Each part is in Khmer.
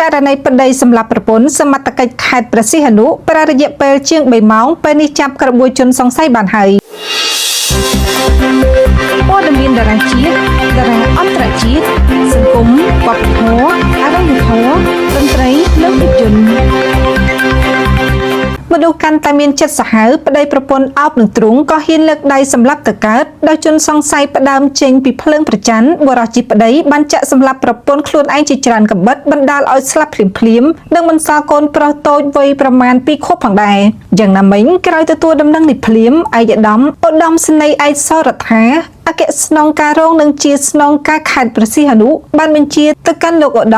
ករណីប្តីសម្លាប់ប្រពន្ធសមត្ថកិច្ចខេត្តព្រះសីហនុប្រើរយៈពេលជាង3ម៉ោងពេលនេះចាប់ក្របួនជនសង្ស័យបានហើយព័ត៌មានតារាជាតិតារាអន្តរជាតិសង្គមវប្បធម៌អារម្មណ៍ធម៌តន្ត្រីនិងភាពយន្តមនុស្សកាន់តែមានចិត្តសាហាវប្តីប្រពន្ធអោបនឹងទ្រូងក៏ហ៊ានលើកដៃសម្លាប់ទៅកើតដោយជនសង្ស័យផ្ដើមចេញពីភ្លើងប្រច័ណ្ឌបរិសុទ្ធជីប្តីបានចាក់សម្លាប់ប្រពន្ធខ្លួនឯងជាច្រើនកាំបិតបណ្ដាលឲ្យស្លាប់ភ្លាមៗនិងបន្សល់កូនប្រុសតូចវ័យប្រមាណ2ខួបផងដែរយ៉ាងណាមិញក្រោយទទួលដំណឹងនេះភ្លាមឯកឧត្តមសេនីយ៍ឯកសរដ្ឋាអគ្គស្នងការរងនឹងជាស្នងការខេត្តព្រះសីហនុបានបញ្ជាទៅកាន់លោកឧត្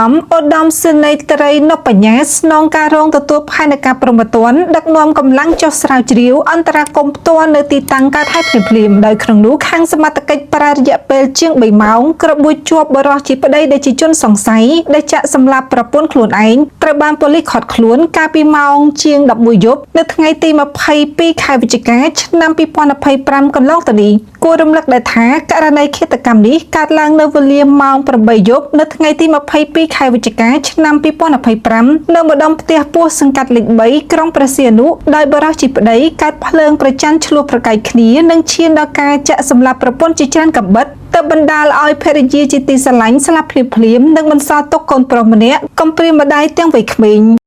តមសេនីយ៍ត្រីនប់បញ្ញាស្នងការរងទទួលផែនការព្រហ្មទណ្ឌដឹកនាំកម្លាំងចុះស្រាវជ្រាវអន្តរាគមន៍ផ្ទាល់នៅទីតាំងកើតហេតុភ្លាមៗដោយក្នុងនោះខាងសមត្ថកិច្ចប្រើរយៈពេលជាង3ម៉ោងក្របួនជាប់បរិសុទ្ធជាប្តីដែលជាជនសង្ស័យដែលចាក់សម្លាប់ប្រពន្ធខ្លួនឯងត្រូវបានប៉ូលីសឃាត់ខ្លួនកាលពីម៉ោងជាង11យប់នៅថ្ងៃទី22ខែវិច្ឆិកាឆ្នាំ2025កន្លងទៅនេះគួររំលឹកដែរថាករណីឃាតកម្មនេះកើតឡើងនៅវេលាម៉ោង8យប់នៅថ្ងៃទី22ខែវិច្ឆិកាឆ្នាំ2025នៅម្ដុំផ្ទះពោះសង្កាត់លេខ3ក្រុងព្រះសីហនុដោយបរិសុទ្ធជាប្តីកើតភ្លើងប្រច័ណ្ឌឆ្លោះប្រកែកគ្នានិងឈានដល់ការចាក់សម្លាប់ប្រពន្ធជាច្រើនកាំបិតទៅបណ្ដាលឲ្យភរិយាជាទីស្រឡាញ់ស្លាប់ភ្លាមៗនិងបន្សល់ទុកកូនប្រុសម្នាក់កំព្រាម្ដាយទាំងវ័យក្មេង